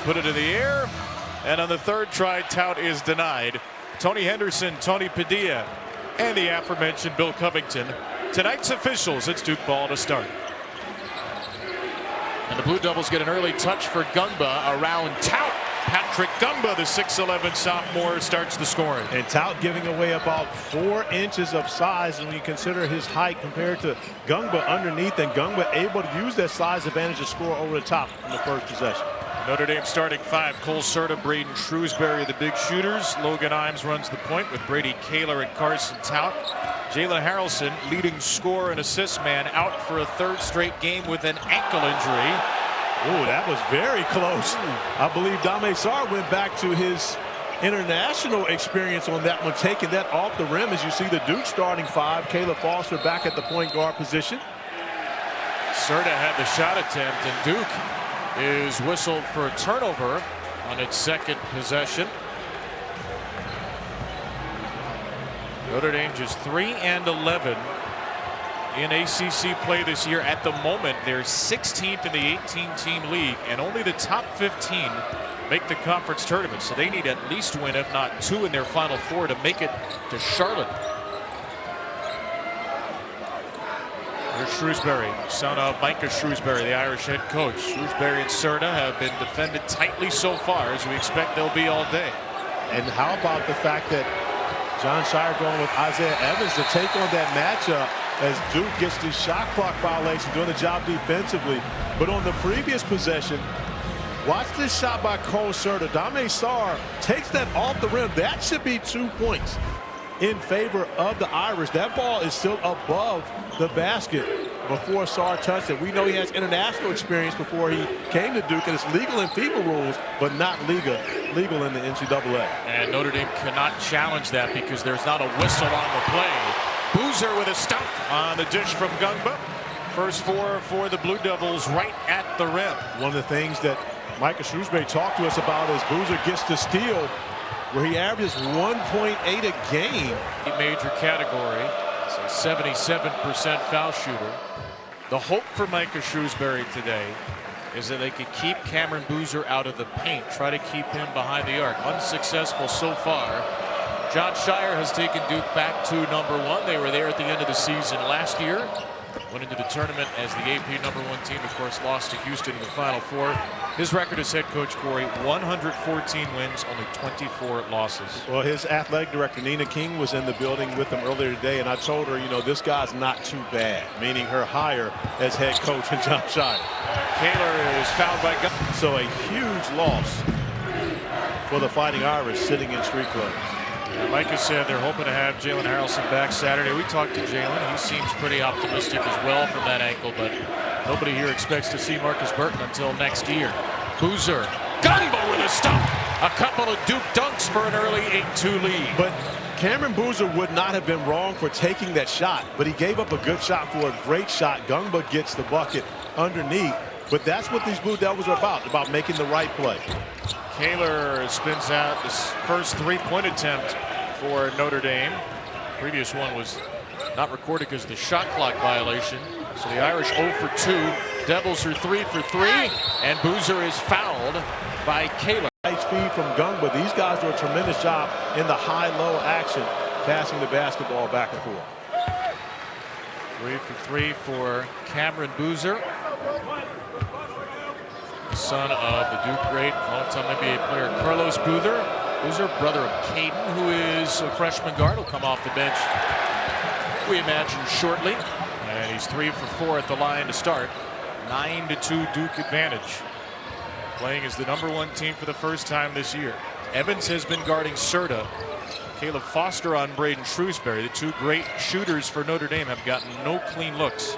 put it in the air. And on the third try, Tout is denied. Tony Henderson, Tony Padilla, and the aforementioned Bill Covington. Tonight's officials, it's Duke ball to start. And the Blue Devils get an early touch for Gungba around Tout. Patrick Gungba, the 6'11 sophomore, starts the scoring. And Tout giving away about 4 inches of size when you consider his height compared to Gungba underneath, and Gungba able to use that size advantage to score over the top in the first possession. Notre Dame starting 5, Cole Serta, Braden Shrewsbury, the big shooters. Logan Imes runs the point with Brady Kaler and Carson Tout. Jalen Harrelson, leading scorer and assist man, out for a 3rd straight game with an ankle injury. Oh, that was very close. I believe Dame Sarr went back to his international experience on that one, taking that off the rim as you see the Duke starting 5. Caleb Foster back at the point guard position. Serta had the shot attempt, and Duke is whistled for a turnover on its 2nd possession. Notre Dame just 3-11 in ACC play this year. At the moment, they're 16th in the 18-team league, and only the top 15 make the conference tournament. So they need at least win, if not 2 in their final 4 to make it to Charlotte. Here's Shrewsbury, son of Micah Shrewsbury, the Irish head coach. Shrewsbury and Serta have been defended tightly so far, as we expect they'll be all day. And how about the fact that Jon Scheyer going with Isaiah Evans to take on that matchup as Duke gets the shot clock violation, doing the job defensively. But on the previous possession, watch this shot by Cole Serta. Dame Sarr takes that off the rim. That should be 2 points in favor of the Irish. That ball is still above the basket before Sarr touched it. We know he has international experience before he came to Duke, and it's legal in FIBA rules, but not legal in the NCAA. And Notre Dame cannot challenge that because there's not a whistle on the play. Boozer with a stop on the dish from Gungba. First 4 for the Blue Devils right at the rim. One of the things that Micah Shrewsbury talked to us about is Boozer gets to steal, where he averages 1.8 a game. Major category, so 77% foul shooter. The hope for Micah Shrewsbury today is that they could keep Cameron Boozer out of the paint, try to keep him behind the arc. Unsuccessful so far. Jon Scheyer has taken Duke back to #1. They were there at the end of the season last year. Went into the tournament as the AP #1 team. Of course, lost to Houston in the Final Four. His record as head coach, Corey, 114 wins, only 24 losses. Well, his athletic director, Nina King, was in the building with him earlier today, and I told her, you know, this guy's not too bad, meaning her hire as head coach in Jon Scheyer. Kaler is fouled by Gunn. So a huge loss for the Fighting Irish sitting in street clothes. Micah said they're hoping to have Jalen Harrelson back Saturday. We talked to Jalen. He seems pretty optimistic as well from that ankle, but nobody here expects to see Marcus Burton until next year. Boozer, Gungba with a stop. A couple of Duke dunks for an early 8-2 lead. But Cameron Boozer would not have been wrong for taking that shot, but he gave up a good shot for a great shot. Gungba gets the bucket underneath, but that's what these Blue Devils are about making the right play. Kaler spins out this first 3-point attempt for Notre Dame. Previous one was not recorded because of the shot clock violation. So the Irish 0 for 2. Devils are 3 for 3. And Boozer is fouled by Kaler. Nice feed from Gungba. These guys do a tremendous job in the high-low action, passing the basketball back and forth. 3 for 3 for Cameron Boozer, son of the Duke great, longtime NBA player Carlos Boozer, brother of Caden, who is a freshman guard, will come off the bench, we imagine, shortly. And he's 3 for 4 at the line to start. 9-2 Duke advantage. Playing as the #1 team for the first time this year. Evans has been guarding Serta. Caleb Foster on Braden Shrewsbury. The 2 great shooters for Notre Dame have gotten no clean looks.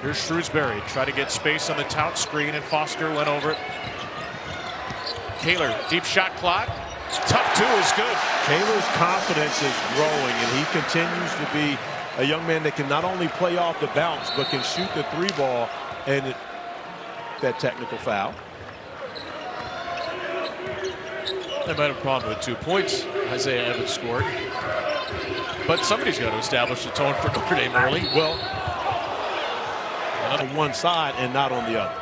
Here's Shrewsbury, try to get space on the Tout screen, and Foster went over it. Kaler, deep shot clock. Tough 2 is good. Kaler's confidence is growing, and he continues to be a young man that can not only play off the bounce, but can shoot the 3 ball, and that technical foul. They might have a problem with 2 points Isaiah Evans scored. But somebody's got to establish the tone for Notre Dame early. Well, on one side and not on the other.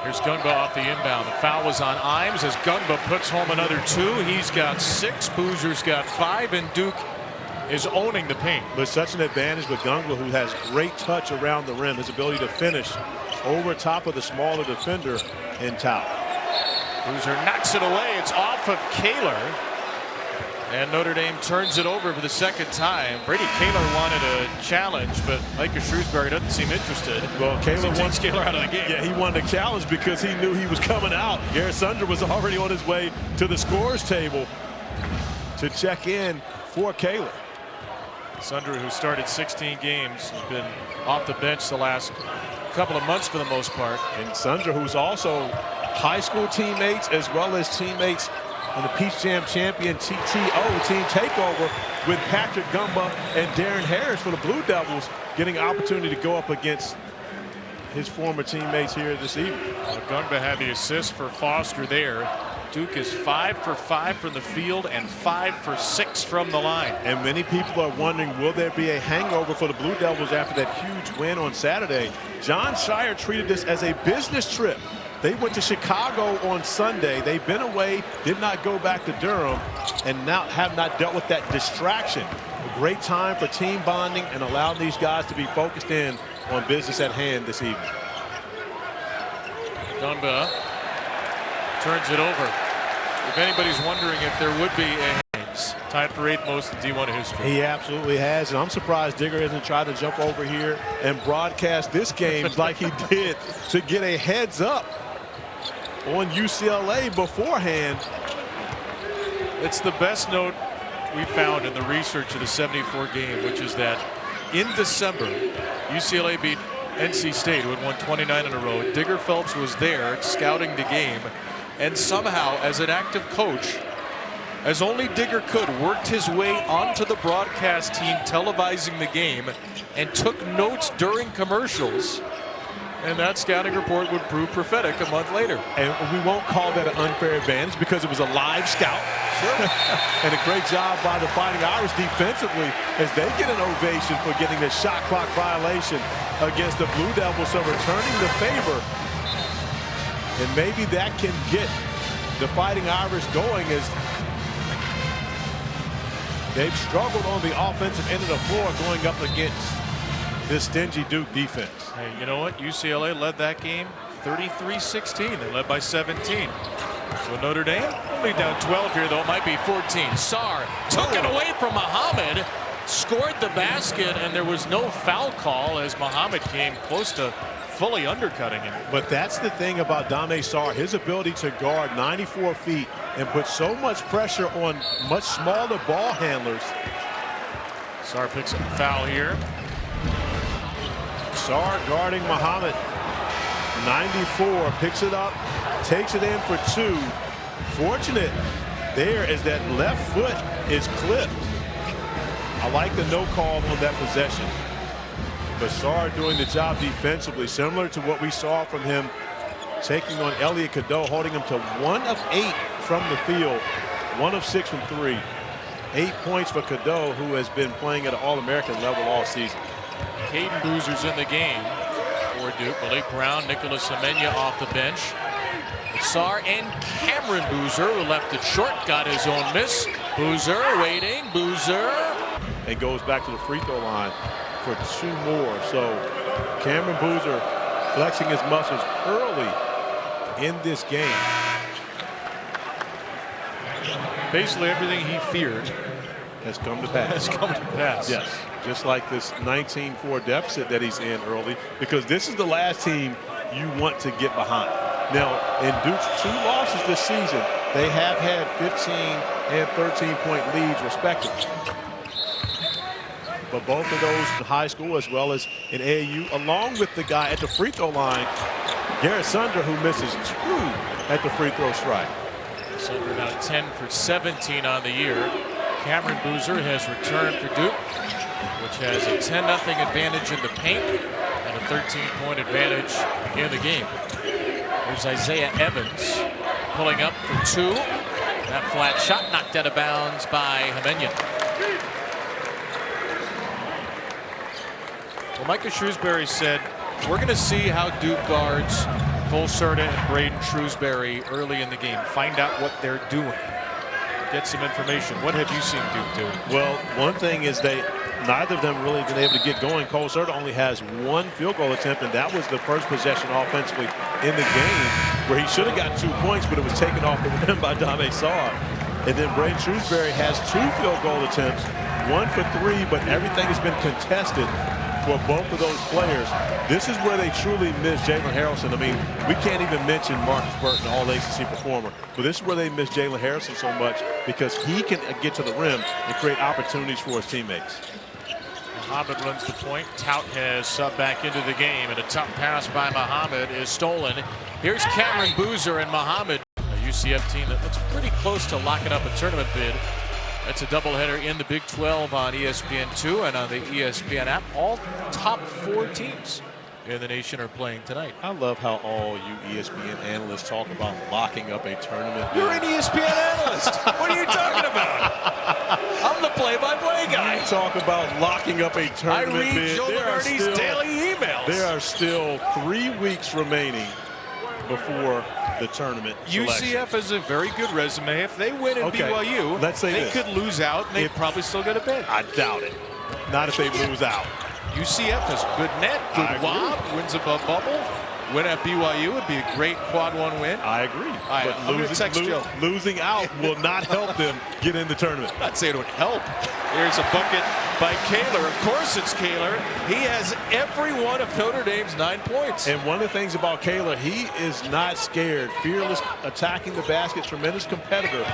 Here's Gunba off the inbound. The foul was on Imes as Gunba puts home another 2. He's got 6. Boozer's got 5, and Duke is owning the paint. But such an advantage with Gunba, who has great touch around the rim, his ability to finish over top of the smaller defender in Tau. Boozer knocks it away. It's off of Kaler. And Notre Dame turns it over for the second time. Brady Kaler wanted a challenge, but Micah Shrewsbury doesn't seem interested. Well, Kaler wants Kaler out of the game. Yeah, he wanted a challenge because he knew he was coming out. Garrett Sundra was already on his way to the scorer's table to check in for Kaler. Sundra, who started 16 games, has been off the bench the last couple of months for the most part. And Sundra, who's also high school teammates as well as teammates on the Peach Jam champion TTO team takeover with Patrick Gunba and Darren Harris for the Blue Devils, getting an opportunity to go up against his former teammates here this evening. Gunba had the assist for Foster there. Duke is 5 for 5 from the field and 5 for 6 from the line. And many people are wondering, will there be a hangover for the Blue Devils after that huge win on Saturday? Jon Scheyer treated this as a business trip. They went to Chicago on Sunday. They've been away, did not go back to Durham, and now have not dealt with that distraction. A great time for team bonding and allowing these guys to be focused in on business at hand this evening. Gunba turns it over. If anybody's wondering if there would be a Haynes, tied for 8th most in D1 history. He absolutely has, and I'm surprised Digger hasn't tried to jump over here and broadcast this game like he did to get a heads up on UCLA beforehand. It's the best note we found in the research of the 74 game, which is that in December, UCLA beat NC State, who had won 29 in a row. Digger Phelps was there scouting the game, and somehow, as an active coach, as only Digger could, worked his way onto the broadcast team televising the game and took notes during commercials. And that scouting report would prove prophetic a month later. And we won't call that an unfair advantage because it was a live scout. Sure. And a great job by the Fighting Irish defensively as they get an ovation for getting the shot clock violation against the Blue Devils. So returning the favor. And maybe that can get the Fighting Irish going as they've struggled on the offensive end of the floor going up against this stingy Duke defense. Hey, you know what? UCLA led that game 33-16. They led by 17. So Notre Dame only down 12 here, though. It might be 14. Sarr took it away from Muhammad, scored the basket, and there was no foul call as Muhammad came close to fully undercutting him. But that's the thing about Dame Sarr, his ability to guard 94 feet and put so much pressure on much smaller ball handlers. Sarr picks up a foul here. Sarr guarding Muhammad. 94, picks it up, takes it in for 2. Fortunate there is that left foot is clipped. I like the no call on that possession. But Sarr doing the job defensively, similar to what we saw from him taking on Elliot Cadeau, holding him to 1 of 8 from the field, 1 of 6 from 3. 8 points for Cadeau, who has been playing at an All-American level all season. Caden Boozer's in the game for Duke. Malik Brown, Nicholas Semenya off the bench. Sarr and Cameron Boozer, who left it short, got his own miss. Boozer waiting, Boozer. And goes back to the free throw line for 2 more. So Cameron Boozer flexing his muscles early in this game. Basically everything he feared has come to pass. Yes, just like this 19-4 deficit that he's in early, because this is the last team you want to get behind. Now, in Duke's 2 losses this season, they have had 15 and 13-point leads respectively. But both of those in high school as well as in AAU, along with the guy at the free throw line, Garrett Sundra, who misses 2 at the free throw strike. Sundra now 10 for 17 on the year. Cameron Boozer has returned for Duke, which has a 10-0 advantage in the paint and a 13-point advantage in the game. Here's Isaiah Evans pulling up for 2. That flat shot knocked out of bounds by Semenya. Well, Micah Shrewsbury said, we're going to see how Duke guards Cole Serta and Braden Shrewsbury early in the game. Find out what they're doing. Get some information. What have you seen Duke do? Well, one thing is neither of them really been able to get going. Cole Serta only has one field goal attempt, and that was the first possession offensively in the game where he should have got 2 points, but it was taken off the rim by Dame Sarr. And then Braden Shrewsbury has 2 field goal attempts, 1 for 3, but everything has been contested for both of those players. This is where they truly miss Jalen Harrelson. I mean, we can't even mention Marcus Burton, all-ACC performer, but this is where they miss Jalen Harrelson so much because he can get to the rim and create opportunities for his teammates. Muhammad runs the point. Tout has subbed back into the game, and a tough pass by Muhammad is stolen. Here's Cameron Boozer and Muhammad. A UCF team that looks pretty close to locking up a tournament bid. That's a doubleheader in the Big 12 on ESPN2 and on the ESPN app. All top 4 teams in the nation are playing tonight. I love how all you ESPN analysts talk about locking up a tournament bid. You're an ESPN analyst. What are you talking about? I'm the play-by-play guy. You talk about locking up a tournament bid. I read Joe McCarthy's daily emails. There are still 3 weeks remaining before the tournament selection. UCF has a very good resume. If they win at BYU, let's say they could lose out, and they'd probably still get a bid. I doubt it. Not if they lose out. UCF has good net, good lob, wins above bubble. Win at BYU would be a great quad 1 win. I agree. But losing out will not help them get in the tournament. I'd say it would help. Here's a bucket by Kaler. Of course it's Kaler. He has every one of Notre Dame's 9 points. And one of the things about Kaler, he is not scared. Fearless, attacking the basket, tremendous competitor,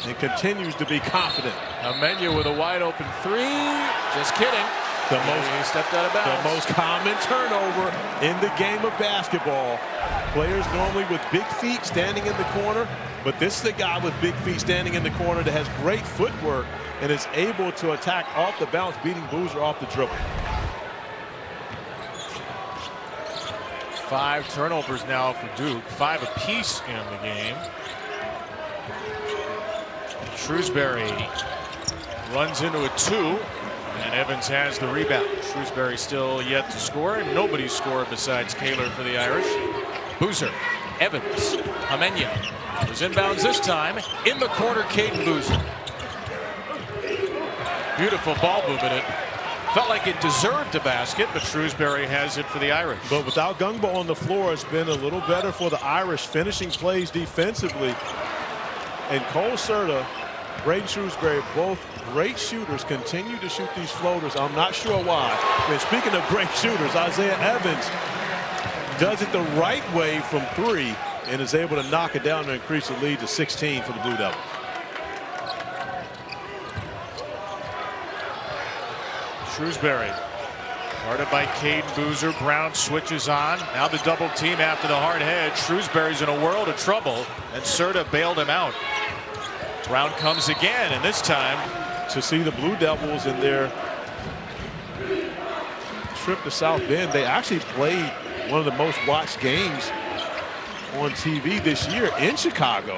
and continues to be confident. Amenya with a wide open 3. Just kidding. He stepped out of bounds. The most common turnover in the game of basketball. Players normally with big feet standing in the corner, but this is a guy with big feet standing in the corner that has great footwork and is able to attack off the bounce, beating Boozer off the dribble. 5 turnovers now for Duke, 5 apiece in the game. Shrewsbury runs into a 2. And Evans has the rebound. Shrewsbury still yet to score. Nobody scored besides Kaler for the Irish. Boozer, Evans, Amenya is inbounds this time. In the corner, Caden Boozer. Beautiful ball movement. It felt like it deserved a basket, but Shrewsbury has it for the Irish. But without Gungbo on the floor, it's been a little better for the Irish, finishing plays defensively. And Cole Serta, Braden Shrewsbury, both great shooters, continue to shoot these floaters. I'm not sure why. And speaking of great shooters, Isaiah Evans does it the right way from 3 and is able to knock it down to increase the lead to 16 for the Blue Devils. Shrewsbury guarded by Caden Boozer. Brown switches on. Now the double team after the hard head. Shrewsbury's in a world of trouble, and Serta bailed him out. Brown comes again, and this time to see the Blue Devils in their trip to South Bend. They actually played one of the most watched games on TV this year in Chicago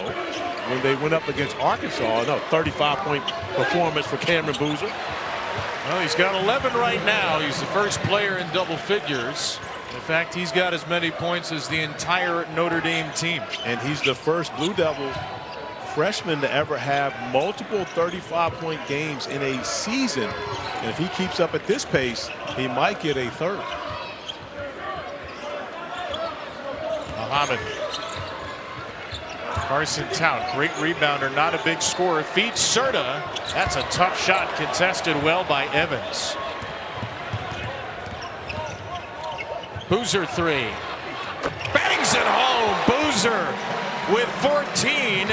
when they went up against Arkansas. No, 35-point performance for Cameron Boozer. Well, he's got 11 right now. He's the first player in double figures. In fact, he's got as many points as the entire Notre Dame team. And he's the first Blue Devil freshman to ever have multiple 35-point games in a season. And if he keeps up at this pace, he might get a third. Muhammad. Carson Tout, great rebounder, not a big scorer. Feeds Serta. That's a tough shot, contested well by Evans. Boozer 3. Bangs it home. Boozer with 14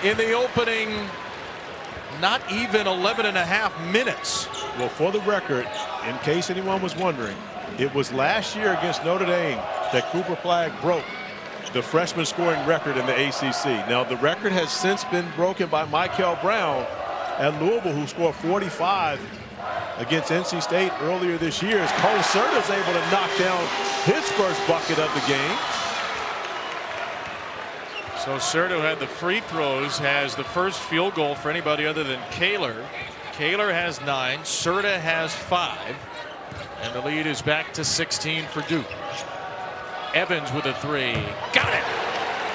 in the opening, not even 11.5 minutes. Well, for the record, in case anyone was wondering, it was last year against Notre Dame that Cooper Flagg broke the freshman scoring record in the ACC. Now, the record has since been broken by Michael Brown at Louisville, who scored 45 against NC State earlier this year. As Cole Serta is able to knock down his first bucket of the game. So Serta, who had the free throws, has the first field goal for anybody other than Kaler. Kaler has 9, Serta has 5, and the lead is back to 16 for Duke. Evans with a three. Got it.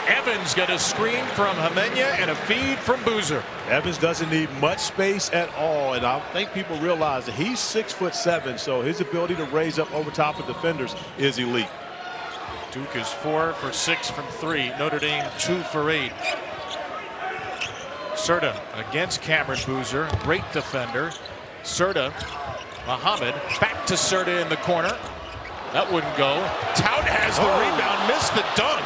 Evans got a screen from Hemenya and a feed from Boozer. Evans doesn't need much space at all, and I think people realize that he's 6'7", so his ability to raise up over top of defenders is elite. Duke is 4 for 6 from 3. Notre Dame 2 for 8. Serta against Cameron Boozer. Great defender. Serta. Muhammad back to Serta in the corner. That wouldn't go. Tout has the rebound. Missed the dunk.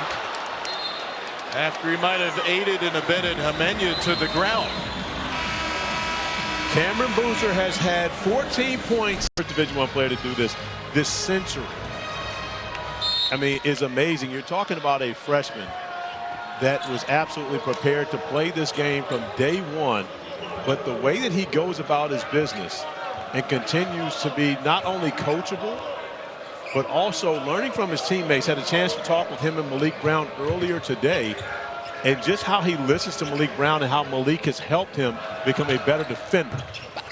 After he might have aided and abetted Hemenya to the ground. Cameron Boozer has had 14 points. First Division I player to do this century. I mean, it's amazing. You're talking about a freshman that was absolutely prepared to play this game from day one. But the way that he goes about his business and continues to be not only coachable, but also learning from his teammates. Had a chance to talk with him and Malik Brown earlier today, and just how he listens to Malik Brown and how Malik has helped him become a better defender.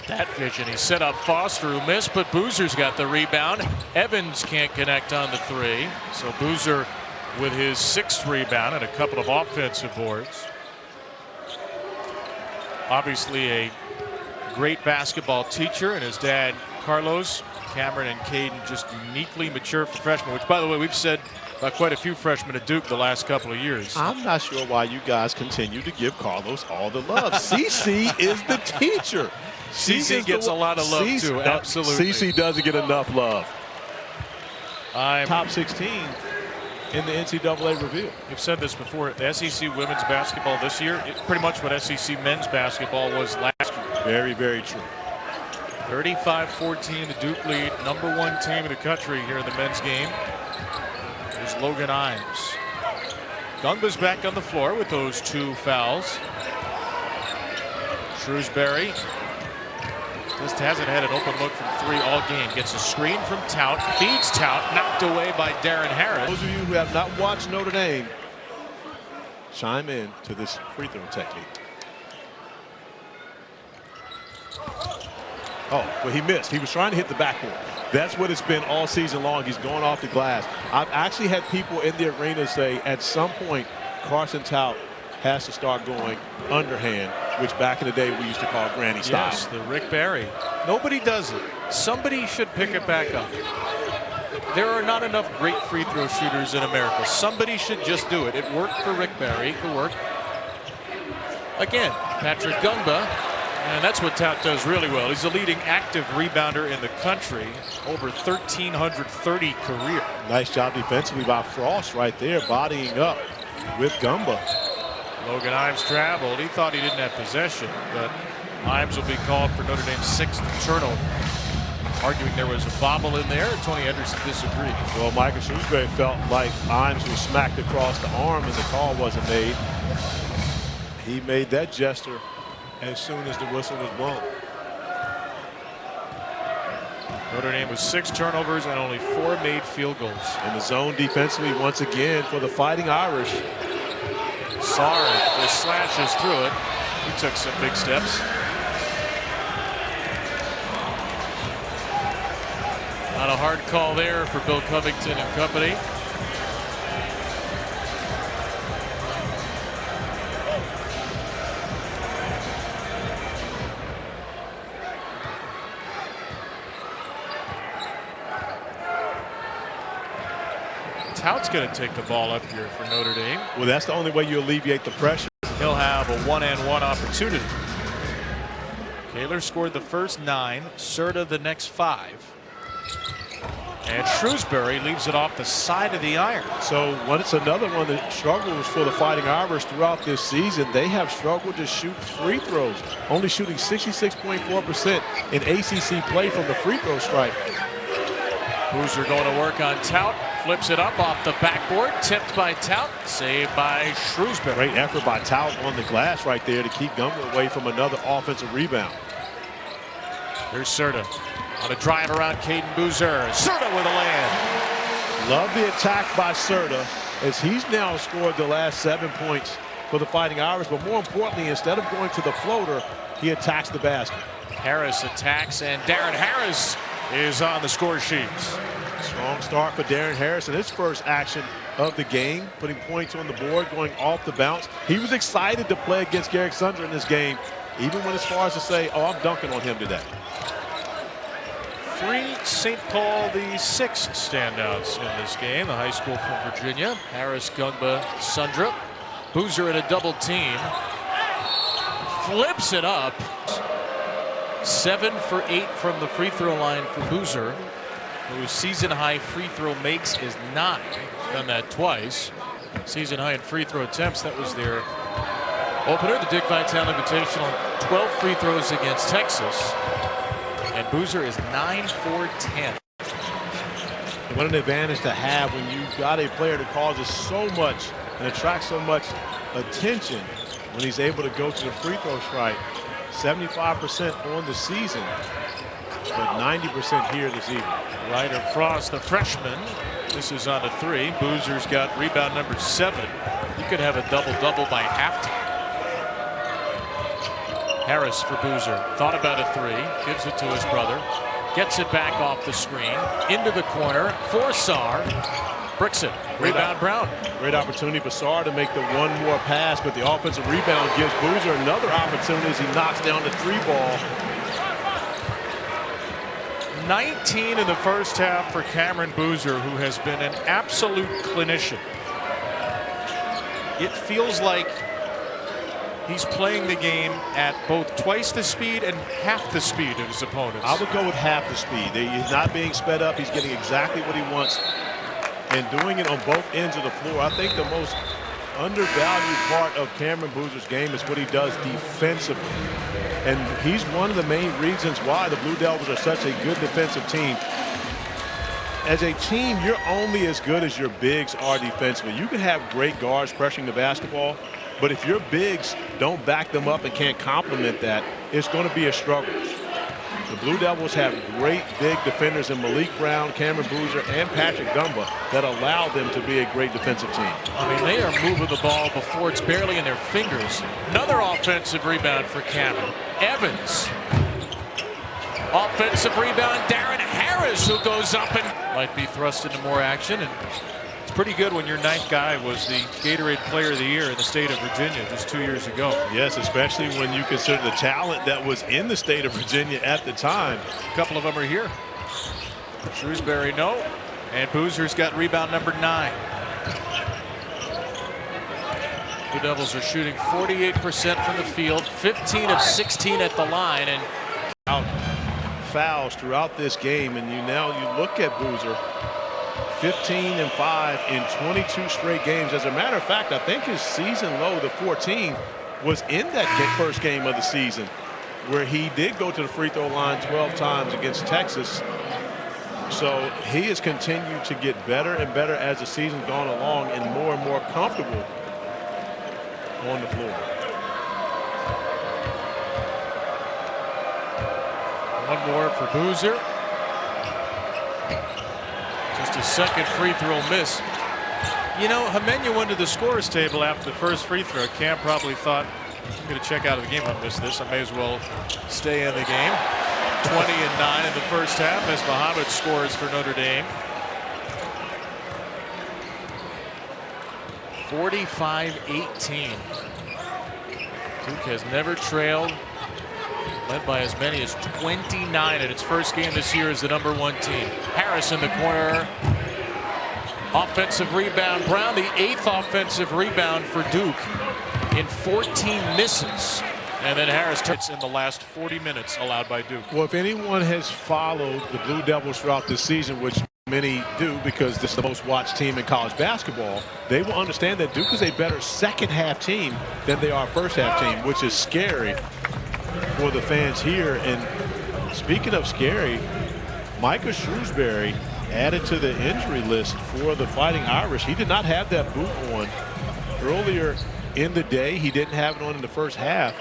That vision. He set up Foster, who missed, but Boozer's got the rebound. Evans can't connect on the three. So Boozer with his 6th rebound and a couple of offensive boards. Obviously a great basketball teacher, and his dad, Carlos, Cameron, and Caden just uniquely mature for freshmen, which, by the way, we've said about quite a few freshmen at Duke the last couple of years. I'm not sure why you guys continue to give Carlos all the love. CC is the teacher. CC gets a lot of love, too. Absolutely. CC doesn't get enough love. I'm top 16 in the NCAA review. We've said this before. The SEC women's basketball this year, it's pretty much what SEC men's basketball was last year. Very, very true. 35-14, the Duke lead. #1 team in the country here in the men's game. There's Logan Imes. Gungba's back on the floor with those 2 fouls. Shrewsbury just hasn't had an open look from 3 all game. Gets a screen from Tout, feeds Tout, knocked away by Darren Harris. Those of you who have not watched Notre Dame, chime in to this free throw technique. Oh, well, he missed. He was trying to hit the backboard. That's what it's been all season long. He's going off the glass. I've actually had people in the arena say at some point Carson Tout has to start going underhand, which back in the day we used to call granny style. Yes, the Rick Barry. Nobody does it. Somebody should pick it back up. There are not enough great free throw shooters in America. Somebody should just do it. It worked for Rick Barry. It could work again. Patrick Gungba. And that's what Tout does really well. He's the leading active rebounder in the country, over 1,330 career. Nice job defensively by Frost right there, bodying up with Gumba. Logan Imes traveled. He thought he didn't have possession, but Imes will be called for Notre Dame's 6th turnover. Arguing there was a bobble in there. Tony Henderson disagreed. Well, Michael Shrewsbury felt like Imes was smacked across the arm and the call wasn't made. He made that gesture as soon as the whistle was blown. Notre Dame with 6 turnovers and only 4 made field goals. In the zone defensively once again for the Fighting Irish. Sarr just slashes through it. He took some big steps. Not a hard call there for Bill Covington and company. Tout's going to take the ball up here for Notre Dame. Well, that's the only way you alleviate the pressure. He'll have a 1-and-1 opportunity. Kaler scored the first 9, Serta the next 5. And Shrewsbury leaves it off the side of the iron. So it's another one that struggles for the Fighting Irish throughout this season. They have struggled to shoot free throws, only shooting 66.4% in ACC play from the free throw stripe. Boozer going to work on Tout. Flips it up off the backboard. Tipped by Tout. Saved by Shrewsbury. Great effort by Tout on the glass right there to keep Gumba away from another offensive rebound. Here's Serta on a drive around Caden Boozer. Serta with a land. Love the attack by Serta as he's now scored the last 7 points for the Fighting Irish. But more importantly, instead of going to the floater, he attacks the basket. Harris attacks, and Darren Harris is on the score sheets. Strong start for Darren Harrison. His first action of the game, putting points on the board, going off the bounce. He was excited to play against Garrick Sundra in this game, even went as far as to say, oh, I'm dunking on him today. 3 St. Paul the 6 standouts in this game. The high school from Virginia. Harris, Gungba, Sundra. Boozer in a double team. Flips it up. 7 for 8 from the free throw line for Boozer, whose season high free throw makes is 9. Done that twice. Season high in free throw attempts. That was their opener, the Dick Vitale Invitational. 12 free throws against Texas. And Boozer is 9 for 10. What an advantage to have when you've got a player that causes so much and attracts so much attention when he's able to go to the free throw strike. 75% on the season, but 90% here this evening. Ryder Frost, the freshman. This is on a 3. Boozer's got rebound number 7. He could have a double-double by halftime. Harris for Boozer. Thought about a 3. Gives it to his brother. Gets it back off the screen. Into the corner. For Sarr. Bricks it. Rebound Brown. Great opportunity for Sarr to make the one more pass, but the offensive rebound gives Boozer another opportunity as he knocks down the 3 ball. 19 in the first half for Cameron Boozer, who has been an absolute clinician. It feels like he's playing the game at both twice the speed and half the speed of his opponents. I would go with half the speed. He's not being sped up. He's getting exactly what he wants and doing it on both ends of the floor. I think the most undervalued part of Cameron Boozer's game is what he does defensively. And he's one of the main reasons why the Blue Devils are such a good defensive team. As a team, you're only as good as your bigs are defensively. You can have great guards pressuring the basketball, but if your bigs don't back them up and can't complement that, it's going to be a struggle. The Blue Devils have great big defenders in Malik Brown, Cameron Boozer, and Patrick Gumba that allow them to be a great defensive team. I mean, they are moving the ball before it's barely in their fingers. Another offensive rebound for Cameron. Evans. Offensive rebound, Darren Harris, who goes up and might be thrust into more action. And it's pretty good when your 9th guy was the Gatorade Player of the Year in the state of Virginia just 2 years ago. Yes, especially when you consider the talent that was in the state of Virginia at the time. A couple of them are here. Shrewsbury, no. And Boozer's got rebound number 9. The Devils are shooting 48% from the field, 15 of 16 at the line, and out fouls throughout this game. And you look at Boozer, 15 and 5 in 22 straight games. As a matter of fact, I think his season low, the 14, was in that first game of the season, where he did go to the free throw line 12 times against Texas. So he has continued to get better and better as the season's gone along and more comfortable on the floor. One more for Boozer. Just a second free throw miss. You know, Hamenya went to the scorer's table after the first free throw. Cam probably thought, I'm going to check out of the game. I missed this. I may as well stay in the game. 20 and 9 in the first half as Muhammad scores for Notre Dame. 45-18. Duke has never trailed, led by as many as 29 in its first game this year as the #1 team. Harris in the corner. Offensive rebound. Brown, the 8th offensive rebound for Duke in 14 misses. And then Harris hits in the last 40 minutes allowed by Duke. Well, if anyone has followed the Blue Devils throughout this season, which many do because this is the most watched team in college basketball, they will understand that Duke is a better second half team than they are first half team, which is scary for the fans here. And speaking of scary, Micah Shrewsbury added to the injury list for the Fighting Irish. He did not have that boot on earlier in the day. He didn't have it on in the first half.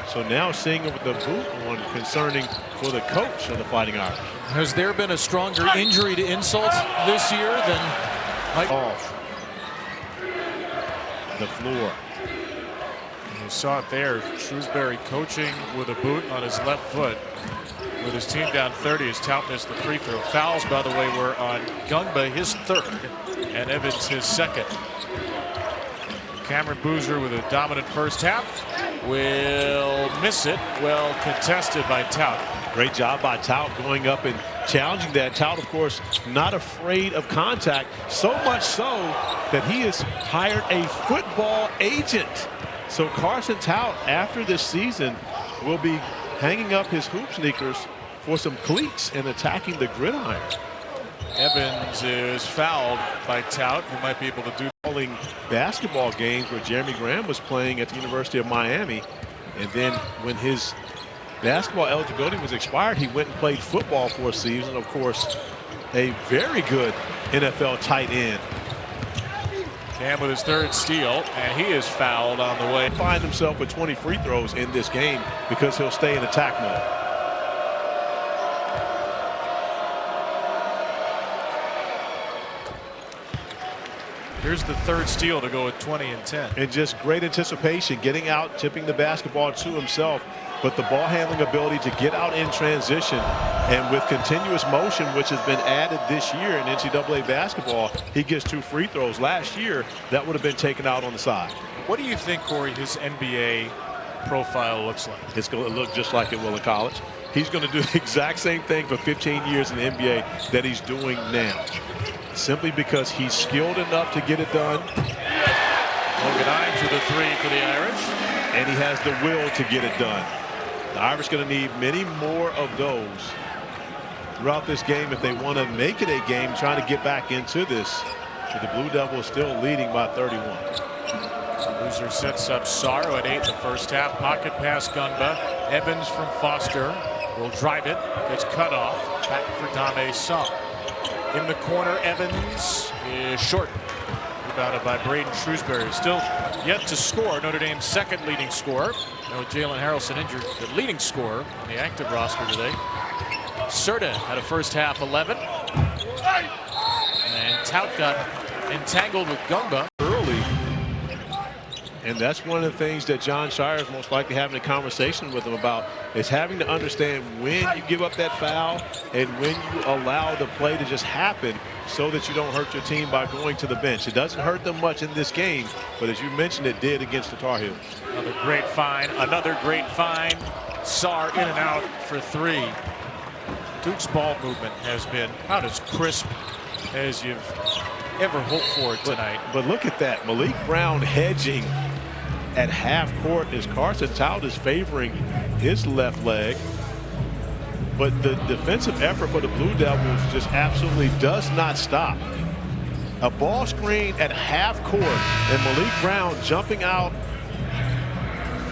So now seeing him with the boot on, concerning for the coach of the Fighting Irish. Has there been a stronger injury to insult this year than Mike? Off the floor. You saw it there. Shrewsbury coaching with a boot on his left foot. With his team down 30, as Tout missed the free throw. Fouls, by the way, were on Gungba, his third, and Evans, his second. Cameron Boozer with a dominant first half will miss it. Well contested by Tout. Great job by Tout going up and challenging that. Tout, of course, not afraid of contact, so much so that he has hired a football agent. So Carson Tout, after this season, will be hanging up his hoop sneakers for some cleats and attacking the gridiron. Evans is fouled by Tout, who might be able to do calling basketball games where Jeremy Graham was playing at the University of Miami. And then when his basketball eligibility was expired, he went and played football for a season. Of course, a very good NFL tight end. Cam with his third steal, and he is fouled on the way. Find himself with 20 free throws in this game because he'll stay in attack mode. Here's the third steal to go at 20 and 10. And just great anticipation, getting out, tipping the basketball to himself. But the ball handling ability to get out in transition and with continuous motion, which has been added this year in NCAA basketball, he gets 2 free throws. Last year, that would have been taken out on the side. What do you think, Corey, his NBA profile looks like? It's going to look just like it will in college. He's going to do the exact same thing for 15 years in the NBA that he's doing now. Simply because he's skilled enough to get it done. Logan Imes with a 3 for the Irish. And he has the will to get it done. The Irish going to need many more of those throughout this game if they want to make it a game trying to get back into this. But the Blue Devils still leading by 31. Boozer sets up Sorrow at 8 in the first half. Pocket pass Gungba. Evans from Foster will drive it. Gets cut off. Back for Dame Sum. In the corner, Evans is short. Rebounded by Braden Shrewsbury. Still yet to score. Notre Dame's second leading scorer. With Jalen Harrelson injured, the leading scorer on the active roster today. Serta had a first half 11. And Tout got entangled with Gungba early. And that's one of the things that Jon Scheyer is most likely having a conversation with him about, is having to understand when you give up that foul and when you allow the play to just happen so that you don't hurt your team by going to the bench. It doesn't hurt them much in this game, but as you mentioned, it did against the Tar Heels. Another great find. Another great find. Sarr in and out for 3. Duke's ball movement has been about as crisp as you've ever hoped for tonight. But look at that. Malik Brown hedging at half court as Carson Tout is favoring his left leg. But the defensive effort for the Blue Devils just absolutely does not stop. A ball screen at half court and Malik Brown jumping out.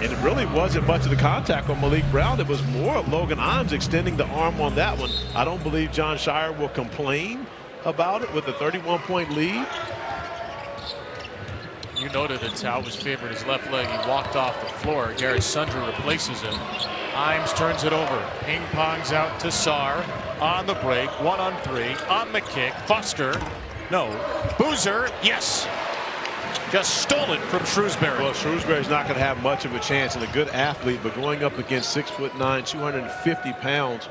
And it really wasn't much of the contact on Malik Brown. It was more of Logan Imes extending the arm on that one. I don't believe Jon Scheyer will complain about it with a 31-point lead. You noted that Tout was favored his left leg. He walked off the floor. Garrett Sundra replaces him. Imes turns it over. Ping pongs out to Sarr on the break. 1 on 3 on the kick. Foster. No. Boozer. Yes. Just stole it from Shrewsbury. Well, Shrewsbury's not going to have much of a chance, and a good athlete, but going up against 6'9", 250 pounds,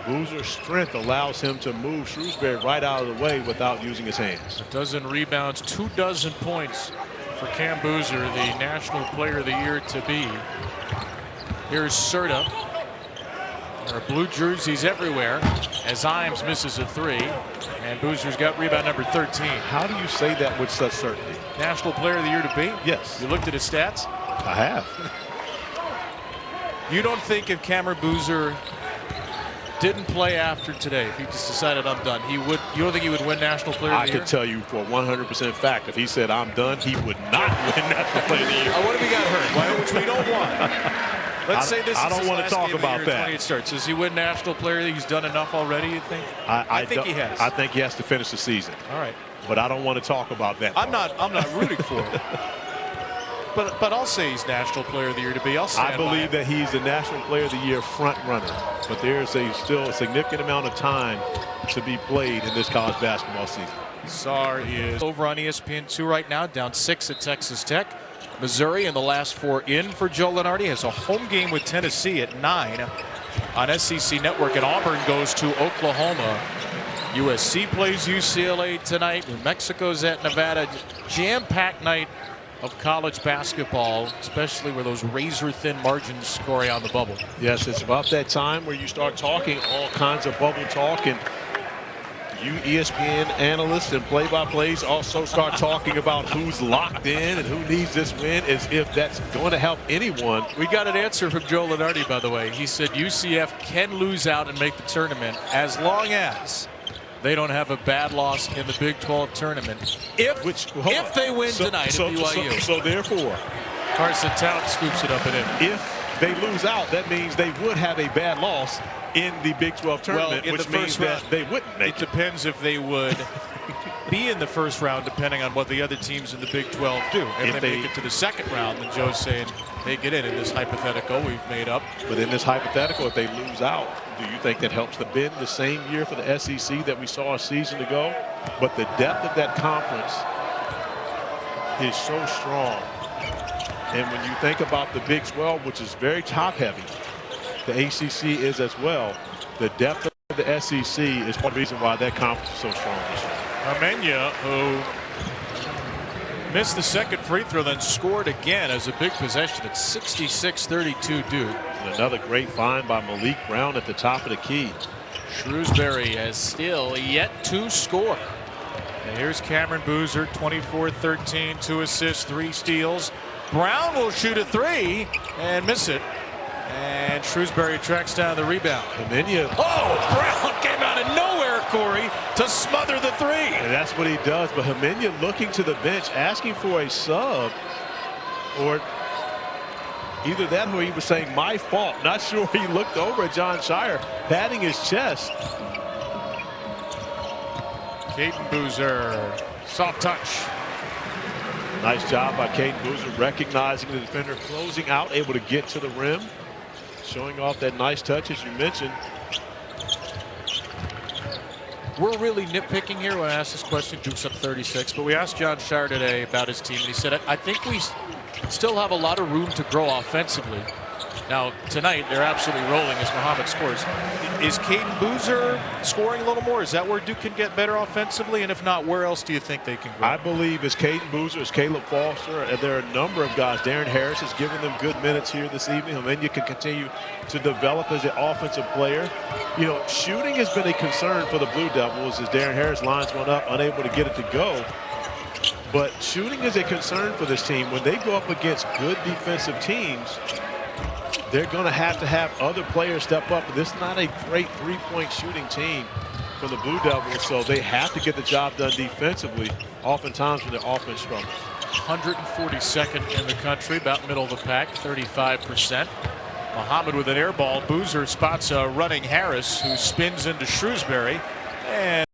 Boozer's strength allows him to move Shrewsbury right out of the way without using his hands. 12 rebounds, 24 points for Cam Boozer, the National Player of the Year to be. Here's Serta. There are blue jerseys everywhere as Imes misses a 3. And Boozer's got rebound number 13. How do you say that with such certainty? National Player of the Year to be? Yes. You looked at his stats? I have. You don't think if Cameron Boozer didn't play after today, if he just decided I'm done, you don't think he would win National Player of the Year? I could tell you for 100% fact, if he said I'm done, he would not win National Player of the Year. What if he got hurt? Which we don't want. Let's say this I is don't his want to last talk game of the about year, that. 28 starts. Does he win National Player of the Year? He's done enough already, you think? I think he has. I think he has to finish the season. All right. But I don't want to talk about that. I'm not rooting for him. But I'll say he's National Player of the Year to be. I believe that he's the National Player of the Year front runner. But there's still a significant amount of time to be played in this college basketball season. Sarr is over on ESPN2 right now, down 6 at Texas Tech. Missouri in the last 4 in for Joe Lunardi. Has a home game with Tennessee at 9. on SEC Network, and Auburn goes to Oklahoma. USC plays UCLA tonight. New Mexico's at Nevada. Jam-packed night of college basketball, especially where those razor-thin margins score on the bubble. Yes, it's about that time where you start talking all kinds of bubble talk, and you ESPN analysts and play-by-plays also start talking about who's locked in and who needs this win, as if that's going to help anyone. We got an answer from Joe Lunardi, by the way. He said UCF can lose out and make the tournament as long as they don't have a bad loss in the Big 12 tournament. If they win tonight at BYU. So therefore, Carson Towns scoops it up and in. If they lose out, that means they would have a bad loss in the Big 12 tournament, well, which means that they wouldn't make it. It depends if they would be in the first round, depending on what the other teams in the Big 12 do. If they make it to the second round, then Joe's saying they get in this hypothetical we've made up. But in this hypothetical, if they lose out, do you think that helps them bend the same year for the SEC that we saw a season ago? But the depth of that conference is so strong. And when you think about the Big 12, which is very top-heavy, the ACC is as well. The depth of the SEC is part of the reason why that conference is so strong this year. Armenia, who missed the second free throw, then scored again as a big possession at 66-32 Duke. And another great find by Malik Brown at the top of the key. Shrewsbury has still yet to score. And here's Cameron Boozer, 24-13, 2 assists, 3 steals. Brown will shoot a 3 and miss it. And Shrewsbury tracks down the rebound. Oh, Brown came out of nowhere, Corey, to smother the 3. And that's what he does. But Hemenia looking to the bench, asking for a sub, or either that or he was saying, my fault. Not sure. He looked over at John Shire, patting his chest. Caden Boozer, soft touch. Nice job by Caden Boozer, recognizing the defender, closing out, able to get to the rim. Showing off that nice touch, as you mentioned. We're really nitpicking here when I asked this question. Duke's up 36, but we asked John Shire today about his team, and he said, I think we still have a lot of room to grow offensively. Now, tonight, they're absolutely rolling as Muhammad scores. Is Caden Boozer scoring a little more? Is that where Duke can get better offensively? And if not, where else do you think they can grow? I believe it's Caden Boozer, it's Caleb Foster, and there are a number of guys. Darren Harris has given them good minutes here this evening. And then you can continue to develop as an offensive player. You know, shooting has been a concern for the Blue Devils as Darren Harris lines one up, unable to get it to go. But shooting is a concern for this team. When they go up against good defensive teams, they're going to have other players step up. This is not a great three-point shooting team for the Blue Devils, so they have to get the job done defensively, oftentimes when their offense struggles. 142nd in the country, about middle of the pack, 35%. Muhammad with an air ball. Boozer spots a running Harris, who spins into Shrewsbury. And